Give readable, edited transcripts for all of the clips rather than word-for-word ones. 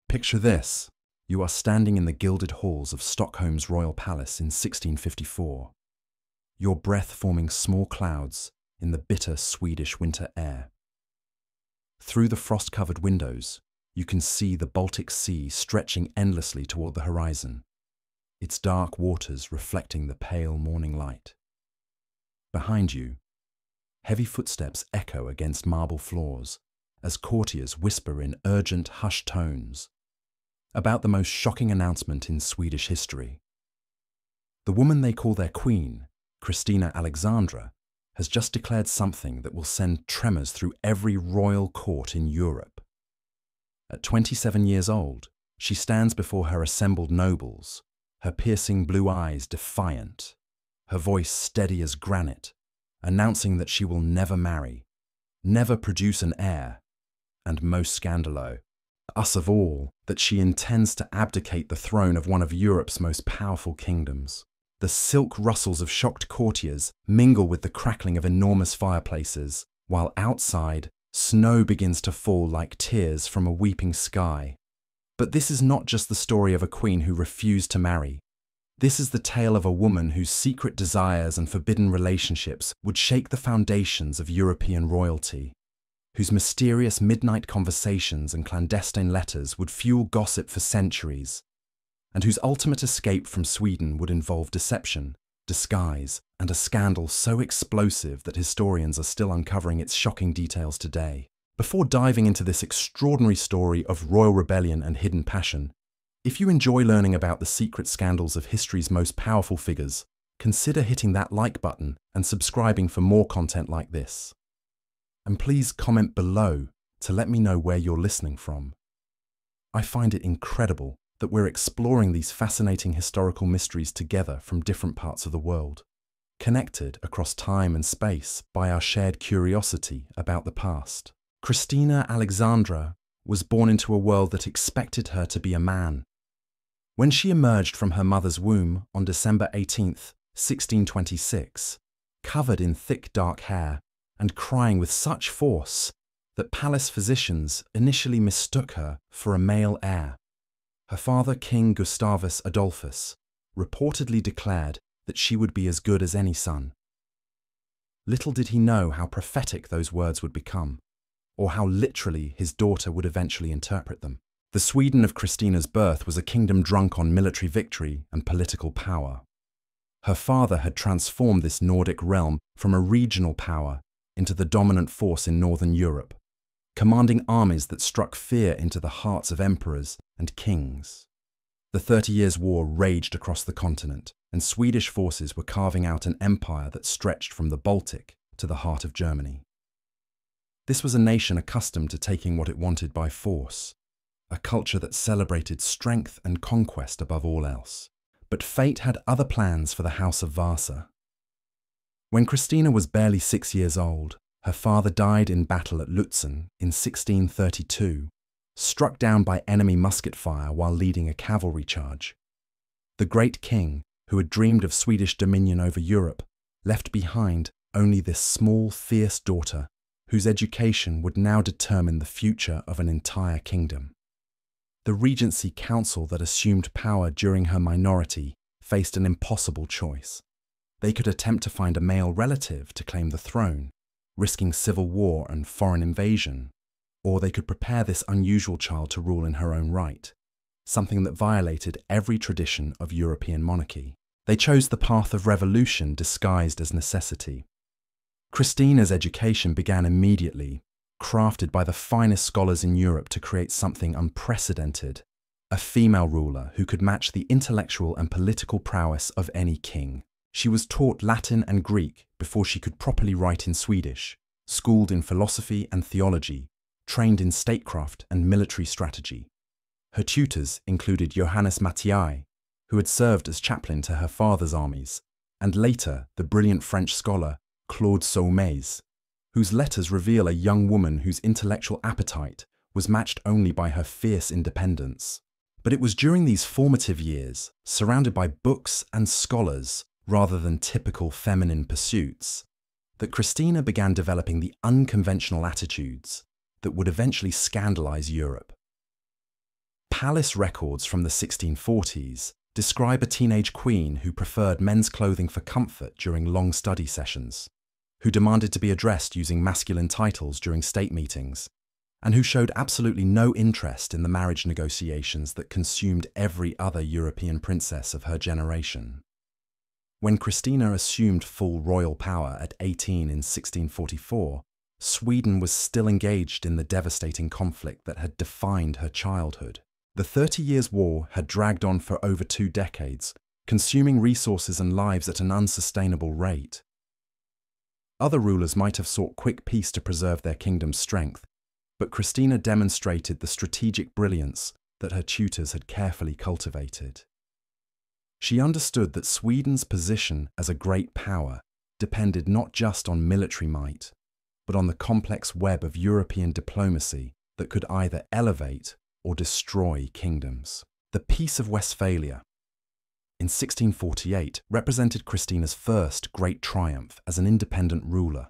Picture this. You are standing in the gilded halls of Stockholm's royal palace in 1654, your breath forming small clouds in the bitter Swedish winter air. Through the frost-covered windows, you can see the Baltic Sea stretching endlessly toward the horizon, its dark waters reflecting the pale morning light. Behind you, heavy footsteps echo against marble floors as courtiers whisper in urgent, hushed tones about the most shocking announcement in Swedish history. The woman they call their queen, Christina Alexandra, has just declared something that will send tremors through every royal court in Europe. At 27 years old, she stands before her assembled nobles, her piercing blue eyes defiant, her voice steady as granite, announcing that she will never marry, never produce an heir, and most scandalo, us of all, that she intends to abdicate the throne of one of Europe's most powerful kingdoms. The silk rustles of shocked courtiers mingle with the crackling of enormous fireplaces, while outside, snow begins to fall like tears from a weeping sky. But this is not just the story of a queen who refused to marry. This is the tale of a woman whose secret desires and forbidden relationships would shake the foundations of European royalty, whose mysterious midnight conversations and clandestine letters would fuel gossip for centuries, and whose ultimate escape from Sweden would involve deception, disguise, and a scandal so explosive that historians are still uncovering its shocking details today. Before diving into this extraordinary story of royal rebellion and hidden passion, if you enjoy learning about the secret scandals of history's most powerful figures, consider hitting that like button and subscribing for more content like this. And please comment below to let me know where you're listening from. I find it incredible that we're exploring these fascinating historical mysteries together from different parts of the world, connected across time and space by our shared curiosity about the past. Christina Alexandra was born into a world that expected her to be a man. When she emerged from her mother's womb on December 18th, 1626, covered in thick dark hair and crying with such force that palace physicians initially mistook her for a male heir, her father, King Gustavus Adolphus, reportedly declared that she would be as good as any son. Little did he know how prophetic those words would become, or how literally his daughter would eventually interpret them. The Sweden of Christina's birth was a kingdom drunk on military victory and political power. Her father had transformed this Nordic realm from a regional power into the dominant force in northern Europe, commanding armies that struck fear into the hearts of emperors and kings. The 30 Years' War raged across the continent, and Swedish forces were carving out an empire that stretched from the Baltic to the heart of Germany. This was a nation accustomed to taking what it wanted by force, a culture that celebrated strength and conquest above all else. But fate had other plans for the House of Vasa. When Christina was barely 6 years old, her father died in battle at Lutzen in 1632, struck down by enemy musket fire while leading a cavalry charge. The great king, who had dreamed of Swedish dominion over Europe, left behind only this small, fierce daughter, whose education would now determine the future of an entire kingdom. The Regency Council that assumed power during her minority faced an impossible choice. They could attempt to find a male relative to claim the throne, risking civil war and foreign invasion, or they could prepare this unusual child to rule in her own right, something that violated every tradition of European monarchy. They chose the path of revolution disguised as necessity. Christina's education began immediately, crafted by the finest scholars in Europe to create something unprecedented, a female ruler who could match the intellectual and political prowess of any king. She was taught Latin and Greek before she could properly write in Swedish, schooled in philosophy and theology, trained in statecraft and military strategy. Her tutors included Johannes Matthei, who had served as chaplain to her father's armies, and later the brilliant French scholar Claude Saumaise, whose letters reveal a young woman whose intellectual appetite was matched only by her fierce independence. But it was during these formative years, surrounded by books and scholars rather than typical feminine pursuits, that Christina began developing the unconventional attitudes that would eventually scandalize Europe. Palace records from the 1640s describe a teenage queen who preferred men's clothing for comfort during long study sessions, who demanded to be addressed using masculine titles during state meetings, and who showed absolutely no interest in the marriage negotiations that consumed every other European princess of her generation. When Christina assumed full royal power at 18 in 1644, Sweden was still engaged in the devastating conflict that had defined her childhood. The 30 Years' War had dragged on for over 2 decades, consuming resources and lives at an unsustainable rate. Other rulers might have sought quick peace to preserve their kingdom's strength, but Christina demonstrated the strategic brilliance that her tutors had carefully cultivated. She understood that Sweden's position as a great power depended not just on military might, but on the complex web of European diplomacy that could either elevate or destroy kingdoms. The Peace of Westphalia in 1648 represented Christina's first great triumph as an independent ruler.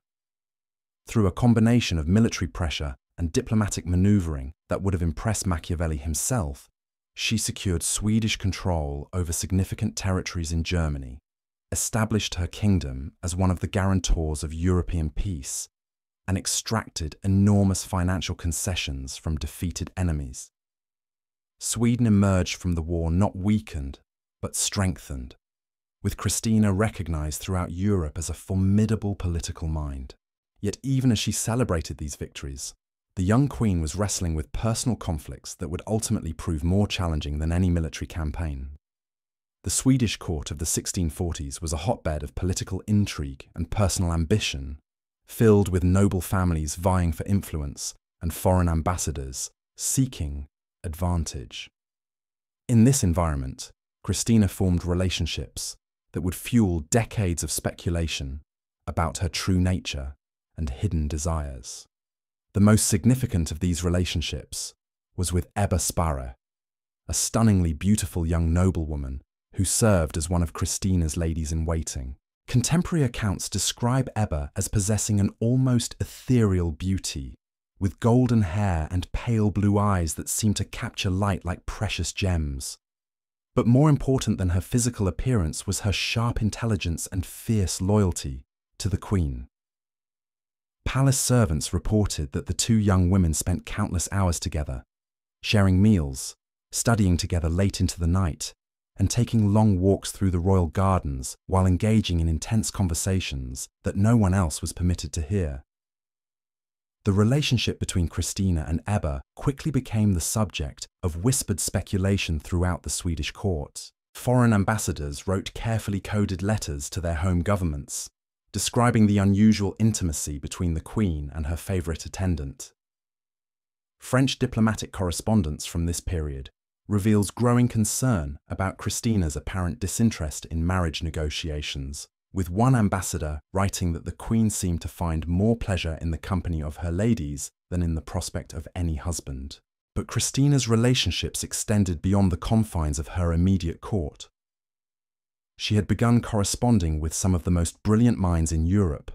Through a combination of military pressure and diplomatic maneuvering that would have impressed Machiavelli himself, she secured Swedish control over significant territories in Germany, established her kingdom as one of the guarantors of European peace, and extracted enormous financial concessions from defeated enemies. Sweden emerged from the war not weakened, but strengthened, with Christina recognized throughout Europe as a formidable political mind. Yet even as she celebrated these victories, the young queen was wrestling with personal conflicts that would ultimately prove more challenging than any military campaign. The Swedish court of the 1640s was a hotbed of political intrigue and personal ambition, filled with noble families vying for influence and foreign ambassadors seeking advantage. In this environment, Christina formed relationships that would fuel decades of speculation about her true nature and hidden desires. The most significant of these relationships was with Ebba Sparre, a stunningly beautiful young noblewoman who served as one of Christina's ladies-in-waiting. Contemporary accounts describe Ebba as possessing an almost ethereal beauty, with golden hair and pale blue eyes that seemed to capture light like precious gems. But more important than her physical appearance was her sharp intelligence and fierce loyalty to the queen. Palace servants reported that the 2 young women spent countless hours together, sharing meals, studying together late into the night, and taking long walks through the royal gardens while engaging in intense conversations that no one else was permitted to hear. The relationship between Christina and Ebba quickly became the subject of whispered speculation throughout the Swedish court. Foreign ambassadors wrote carefully coded letters to their home governments, describing the unusual intimacy between the queen and her favourite attendant. French diplomatic correspondence from this period reveals growing concern about Christina's apparent disinterest in marriage negotiations, with one ambassador writing that the queen seemed to find more pleasure in the company of her ladies than in the prospect of any husband. But Christina's relationships extended beyond the confines of her immediate court. She had begun corresponding with some of the most brilliant minds in Europe,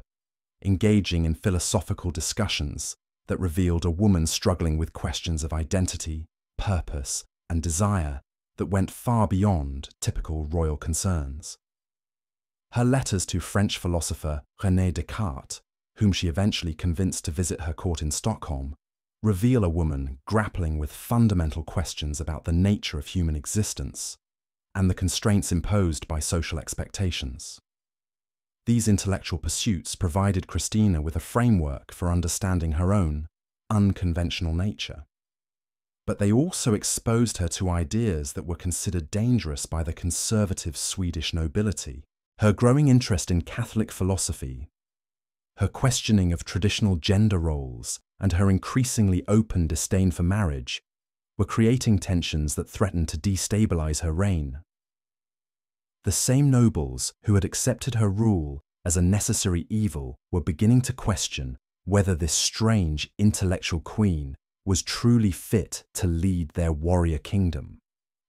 engaging in philosophical discussions that revealed a woman struggling with questions of identity, purpose, and desire that went far beyond typical royal concerns. Her letters to French philosopher René Descartes, whom she eventually convinced to visit her court in Stockholm, reveal a woman grappling with fundamental questions about the nature of human existence and the constraints imposed by social expectations. These intellectual pursuits provided Christina with a framework for understanding her own unconventional nature. But they also exposed her to ideas that were considered dangerous by the conservative Swedish nobility. Her growing interest in Catholic philosophy, her questioning of traditional gender roles, and her increasingly open disdain for marriage were creating tensions that threatened to destabilize her reign. The same nobles who had accepted her rule as a necessary evil were beginning to question whether this strange intellectual queen was truly fit to lead their warrior kingdom.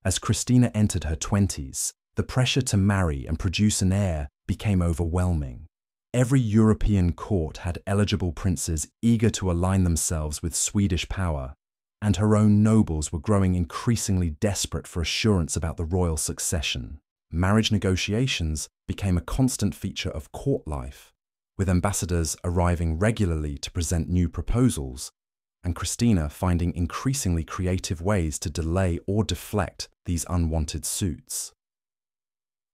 As Christina entered her 20s, the pressure to marry and produce an heir became overwhelming. Every European court had eligible princes eager to align themselves with Swedish power, and her own nobles were growing increasingly desperate for assurance about the royal succession. Marriage negotiations became a constant feature of court life, with ambassadors arriving regularly to present new proposals, and Christina finding increasingly creative ways to delay or deflect these unwanted suits.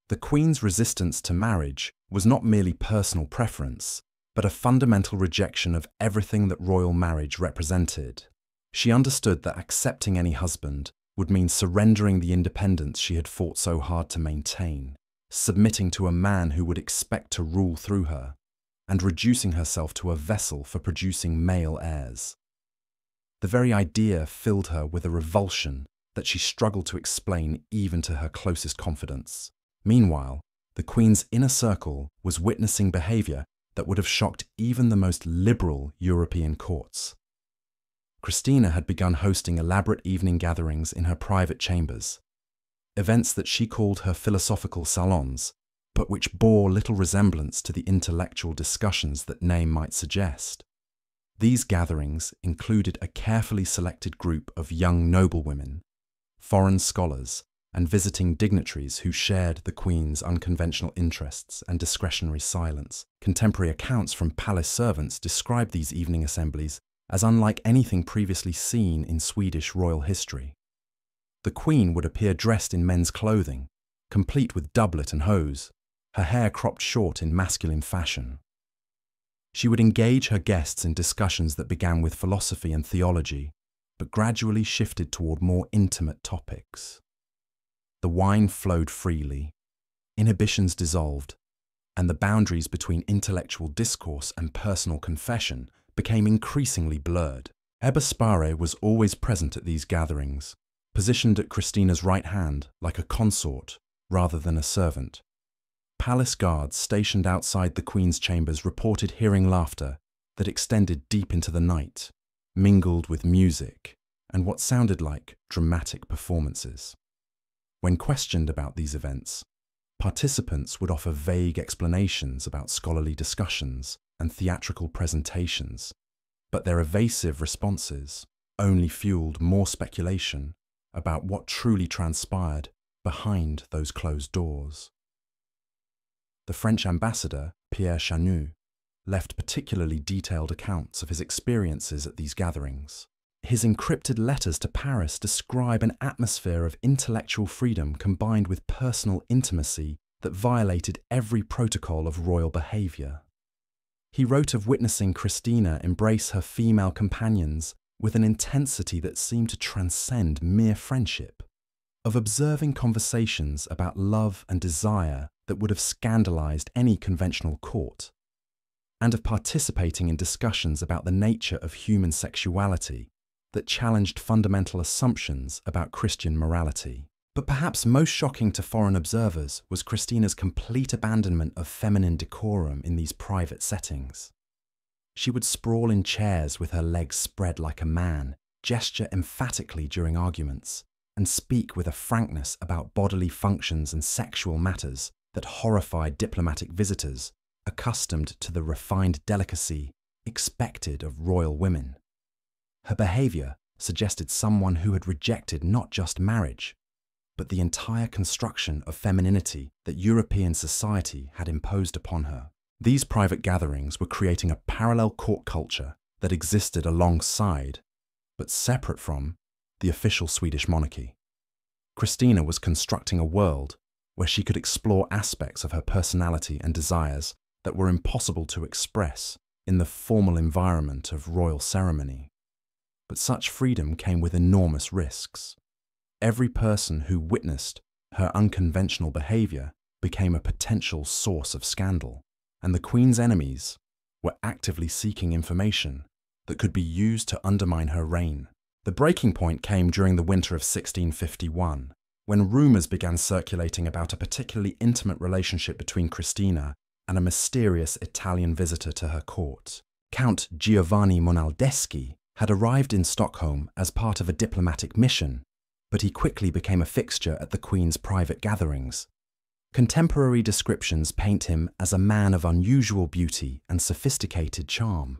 The Queen's resistance to marriage was not merely personal preference, but a fundamental rejection of everything that royal marriage represented. She understood that accepting any husband would mean surrendering the independence she had fought so hard to maintain, submitting to a man who would expect to rule through her, and reducing herself to a vessel for producing male heirs. The very idea filled her with a revulsion that she struggled to explain even to her closest confidants. Meanwhile, the Queen's inner circle was witnessing behaviour that would have shocked even the most liberal European courts. Christina had begun hosting elaborate evening gatherings in her private chambers, events that she called her philosophical salons, but which bore little resemblance to the intellectual discussions that name might suggest. These gatherings included a carefully selected group of young noblewomen, foreign scholars, and visiting dignitaries who shared the Queen's unconventional interests and discretionary silence. Contemporary accounts from palace servants describe these evening assemblies as unlike anything previously seen in Swedish royal history. The Queen would appear dressed in men's clothing, complete with doublet and hose, her hair cropped short in masculine fashion. She would engage her guests in discussions that began with philosophy and theology, but gradually shifted toward more intimate topics. The wine flowed freely, inhibitions dissolved, and the boundaries between intellectual discourse and personal confession became increasingly blurred. Ebba Spare was always present at these gatherings, positioned at Christina's right hand like a consort rather than a servant. Palace guards stationed outside the Queen's chambers reported hearing laughter that extended deep into the night, mingled with music and what sounded like dramatic performances. When questioned about these events, participants would offer vague explanations about scholarly discussions and theatrical presentations, but their evasive responses only fueled more speculation about what truly transpired behind those closed doors. The French ambassador, Pierre Chanou, left particularly detailed accounts of his experiences at these gatherings. His encrypted letters to Paris describe an atmosphere of intellectual freedom combined with personal intimacy that violated every protocol of royal behaviour. He wrote of witnessing Christina embrace her female companions with an intensity that seemed to transcend mere friendship, of observing conversations about love and desire that would have scandalized any conventional court, and of participating in discussions about the nature of human sexuality that challenged fundamental assumptions about Christian morality. But perhaps most shocking to foreign observers was Christina's complete abandonment of feminine decorum in these private settings. She would sprawl in chairs with her legs spread like a man, gesture emphatically during arguments, and speak with a frankness about bodily functions and sexual matters that horrified diplomatic visitors accustomed to the refined delicacy expected of royal women. Her behaviour suggested someone who had rejected not just marriage, but the entire construction of femininity that European society had imposed upon her. These private gatherings were creating a parallel court culture that existed alongside, but separate from, the official Swedish monarchy. Christina was constructing a world where she could explore aspects of her personality and desires that were impossible to express in the formal environment of royal ceremony. But such freedom came with enormous risks. Every person who witnessed her unconventional behaviour became a potential source of scandal, and the Queen's enemies were actively seeking information that could be used to undermine her reign. The breaking point came during the winter of 1651, when rumours began circulating about a particularly intimate relationship between Christina and a mysterious Italian visitor to her court. Count Giovanni Monaldeschi had arrived in Stockholm as part of a diplomatic mission, but he quickly became a fixture at the Queen's private gatherings. Contemporary descriptions paint him as a man of unusual beauty and sophisticated charm,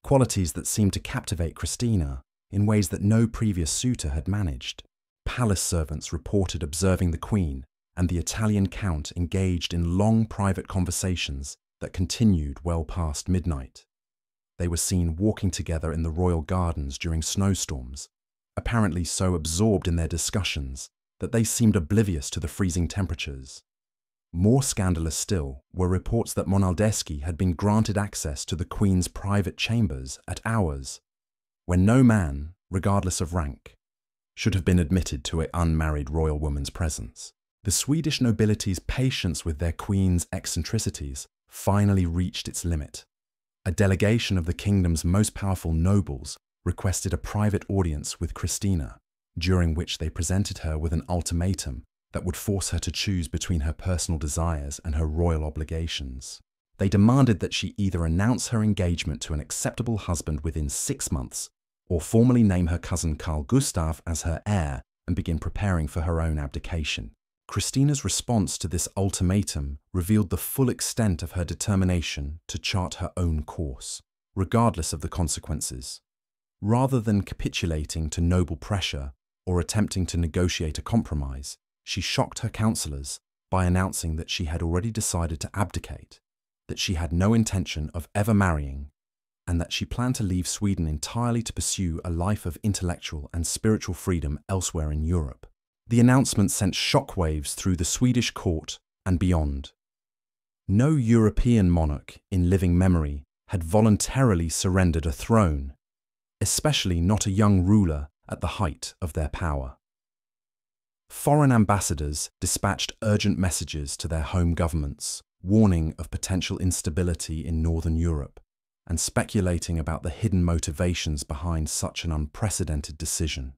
qualities that seemed to captivate Christina in ways that no previous suitor had managed. Palace servants reported observing the Queen and the Italian Count engaged in long private conversations that continued well past midnight. They were seen walking together in the royal gardens during snowstorms, apparently so absorbed in their discussions that they seemed oblivious to the freezing temperatures. More scandalous still were reports that Monaldeschi had been granted access to the Queen's private chambers at hours when no man, regardless of rank, should have been admitted to an unmarried royal woman's presence. The Swedish nobility's patience with their Queen's eccentricities finally reached its limit. A delegation of the kingdom's most powerful nobles requested a private audience with Christina, during which they presented her with an ultimatum that would force her to choose between her personal desires and her royal obligations. They demanded that she either announce her engagement to an acceptable husband within 6 months or formally name her cousin Carl Gustaf as her heir and begin preparing for her own abdication. Christina's response to this ultimatum revealed the full extent of her determination to chart her own course, regardless of the consequences. Rather than capitulating to noble pressure or attempting to negotiate a compromise, she shocked her councillors by announcing that she had already decided to abdicate, that she had no intention of ever marrying, and that she planned to leave Sweden entirely to pursue a life of intellectual and spiritual freedom elsewhere in Europe. The announcement sent shockwaves through the Swedish court and beyond. No European monarch in living memory had voluntarily surrendered a throne, especially not a young ruler at the height of their power. Foreign ambassadors dispatched urgent messages to their home governments, warning of potential instability in Northern Europe and speculating about the hidden motivations behind such an unprecedented decision.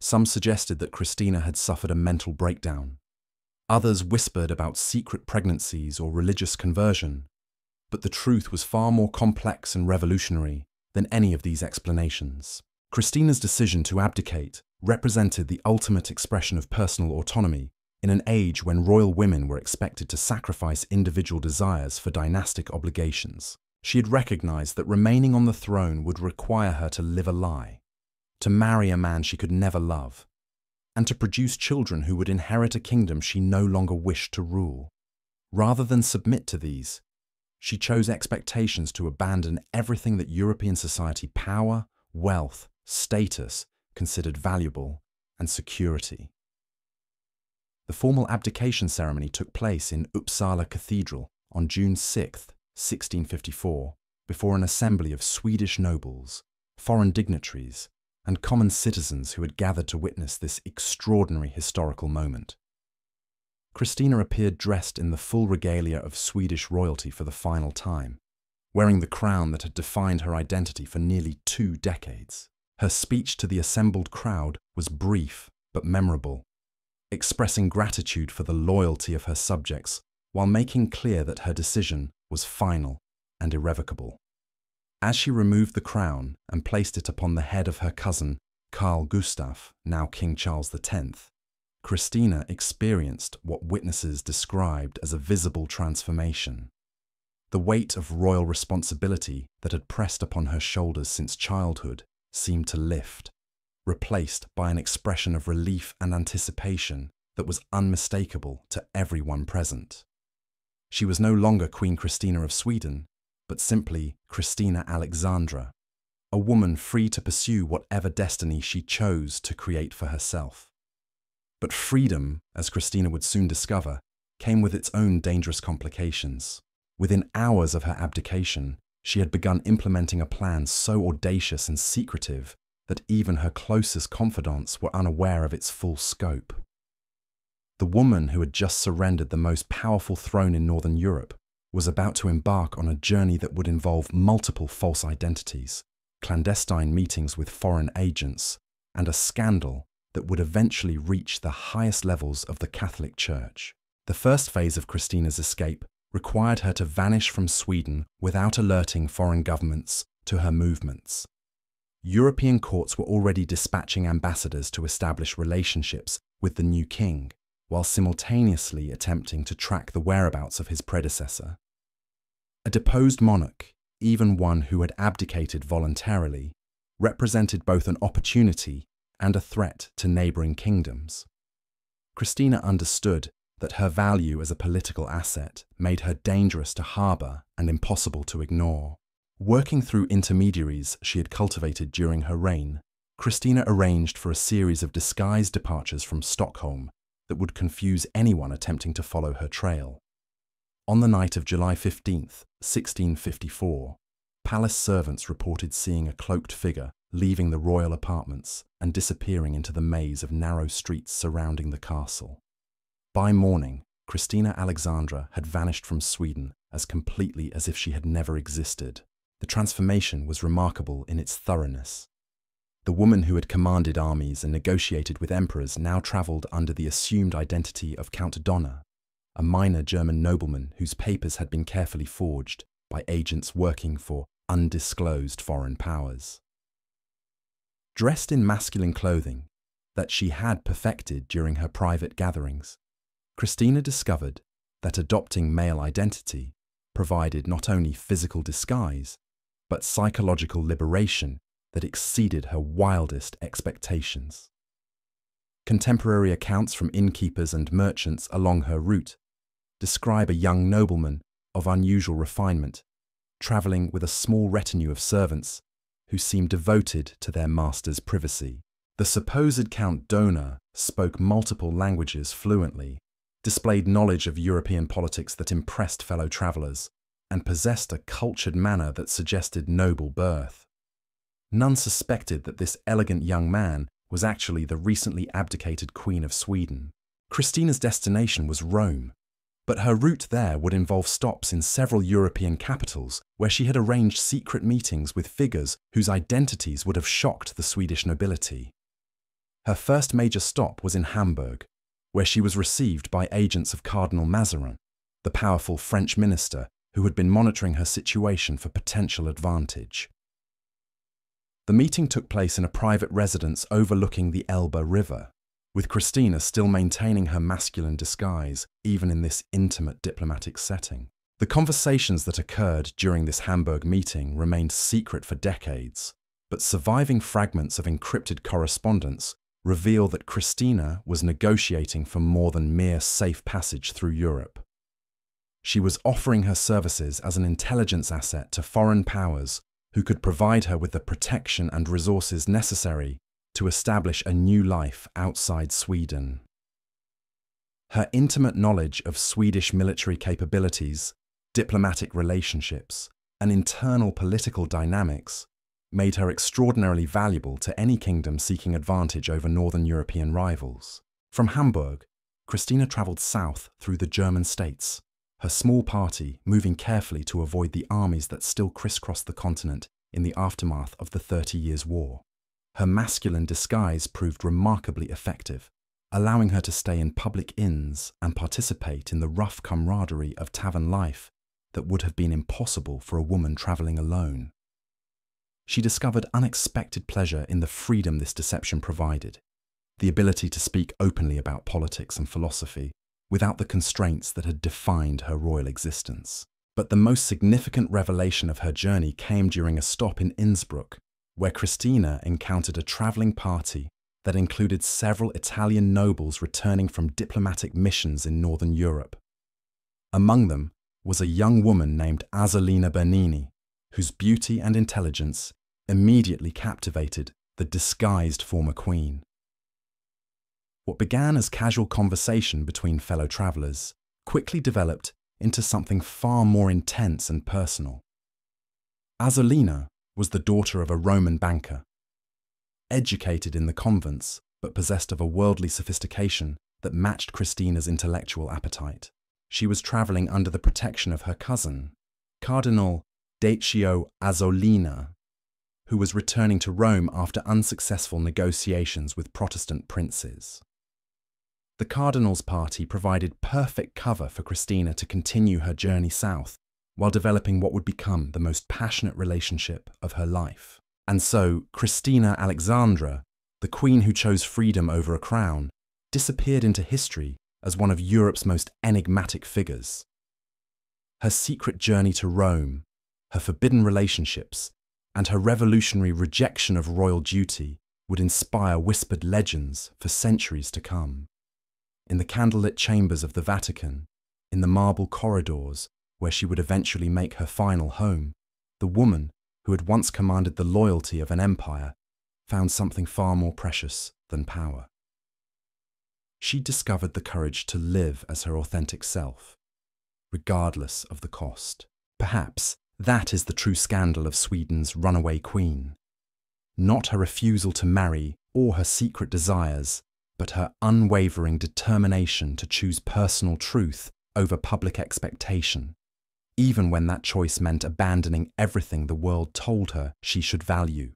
Some suggested that Christina had suffered a mental breakdown. Others whispered about secret pregnancies or religious conversion, but the truth was far more complex and revolutionary than any of these explanations. Christina's decision to abdicate represented the ultimate expression of personal autonomy in an age when royal women were expected to sacrifice individual desires for dynastic obligations. She had recognized that remaining on the throne would require her to live a lie, to marry a man she could never love, and to produce children who would inherit a kingdom she no longer wished to rule. Rather than submit to these, she chose expectations to abandon everything that European society power, wealth, status considered valuable, and security. The formal abdication ceremony took place in Uppsala Cathedral on June 6, 1654, before an assembly of Swedish nobles, foreign dignitaries, and common citizens who had gathered to witness this extraordinary historical moment. Christina appeared dressed in the full regalia of Swedish royalty for the final time, wearing the crown that had defined her identity for nearly 2 decades. Her speech to the assembled crowd was brief but memorable, expressing gratitude for the loyalty of her subjects while making clear that her decision was final and irrevocable. As she removed the crown and placed it upon the head of her cousin, Carl Gustaf, now King Charles X, Christina experienced what witnesses described as a visible transformation. The weight of royal responsibility that had pressed upon her shoulders since childhood seemed to lift, replaced by an expression of relief and anticipation that was unmistakable to everyone present. She was no longer Queen Christina of Sweden, but simply Christina Alexandra, a woman free to pursue whatever destiny she chose to create for herself. But freedom, as Christina would soon discover, came with its own dangerous complications. Within hours of her abdication, she had begun implementing a plan so audacious and secretive that even her closest confidants were unaware of its full scope. The woman who had just surrendered the most powerful throne in Northern Europe was about to embark on a journey that would involve multiple false identities, clandestine meetings with foreign agents, and a scandal that would eventually reach the highest levels of the Catholic Church. The first phase of Christina's escape required her to vanish from Sweden without alerting foreign governments to her movements. European courts were already dispatching ambassadors to establish relationships with the new king, while simultaneously attempting to track the whereabouts of his predecessor. A deposed monarch, even one who had abdicated voluntarily, represented both an opportunity and a threat to neighboring kingdoms. Christina understood that her value as a political asset made her dangerous to harbor and impossible to ignore. Working through intermediaries she had cultivated during her reign, Christina arranged for a series of disguised departures from Stockholm that would confuse anyone attempting to follow her trail. On the night of July 15th, 1654, palace servants reported seeing a cloaked figure leaving the royal apartments and disappearing into the maze of narrow streets surrounding the castle. By morning, Christina Alexandra had vanished from Sweden as completely as if she had never existed. The transformation was remarkable in its thoroughness. The woman who had commanded armies and negotiated with emperors now travelled under the assumed identity of Count Donner, a minor German nobleman whose papers had been carefully forged by agents working for undisclosed foreign powers. Dressed in masculine clothing that she had perfected during her private gatherings, Christina discovered that adopting male identity provided not only physical disguise, but psychological liberation that exceeded her wildest expectations. Contemporary accounts from innkeepers and merchants along her route describe a young nobleman of unusual refinement, travelling with a small retinue of servants who seemed devoted to their master's privacy. The supposed Count Donner spoke multiple languages fluently, displayed knowledge of European politics that impressed fellow travellers, and possessed a cultured manner that suggested noble birth. None suspected that this elegant young man was actually the recently abdicated Queen of Sweden. Christina's destination was Rome, but her route there would involve stops in several European capitals where she had arranged secret meetings with figures whose identities would have shocked the Swedish nobility. Her first major stop was in Hamburg, where she was received by agents of Cardinal Mazarin, the powerful French minister who had been monitoring her situation for potential advantage. The meeting took place in a private residence overlooking the Elbe River, with Christina still maintaining her masculine disguise even in this intimate diplomatic setting. The conversations that occurred during this Hamburg meeting remained secret for decades, but surviving fragments of encrypted correspondence reveal that Christina was negotiating for more than mere safe passage through Europe. She was offering her services as an intelligence asset to foreign powers who could provide her with the protection and resources necessary to establish a new life outside Sweden. Her intimate knowledge of Swedish military capabilities, diplomatic relationships, and internal political dynamics made her extraordinarily valuable to any kingdom seeking advantage over northern European rivals. From Hamburg, Christina travelled south through the German states, her small party moving carefully to avoid the armies that still crisscrossed the continent in the aftermath of the 30 Years' War. Her masculine disguise proved remarkably effective, allowing her to stay in public inns and participate in the rough camaraderie of tavern life that would have been impossible for a woman travelling alone. She discovered unexpected pleasure in the freedom this deception provided, the ability to speak openly about politics and philosophy without the constraints that had defined her royal existence. But the most significant revelation of her journey came during a stop in Innsbruck, where Christina encountered a travelling party that included several Italian nobles returning from diplomatic missions in Northern Europe. Among them was a young woman named Azzolina Bernini, whose beauty and intelligence immediately captivated the disguised former queen. What began as casual conversation between fellow travellers quickly developed into something far more intense and personal. Azzolina was the daughter of a Roman banker, educated in the convents but possessed of a worldly sophistication that matched Christina's intellectual appetite. She was travelling under the protection of her cousin, Cardinal Decio Azzolina, who was returning to Rome after unsuccessful negotiations with Protestant princes. The Cardinal's party provided perfect cover for Christina to continue her journey south while developing what would become the most passionate relationship of her life. And so, Christina Alexandra, the queen who chose freedom over a crown, disappeared into history as one of Europe's most enigmatic figures. Her secret journey to Rome, her forbidden relationships, and her revolutionary rejection of royal duty would inspire whispered legends for centuries to come. In the candlelit chambers of the Vatican, in the marble corridors where she would eventually make her final home, the woman who had once commanded the loyalty of an empire found something far more precious than power. She discovered the courage to live as her authentic self, regardless of the cost. Perhaps that is the true scandal of Sweden's runaway queen. Not her refusal to marry or her secret desires, but her unwavering determination to choose personal truth over public expectation, even when that choice meant abandoning everything the world told her she should value.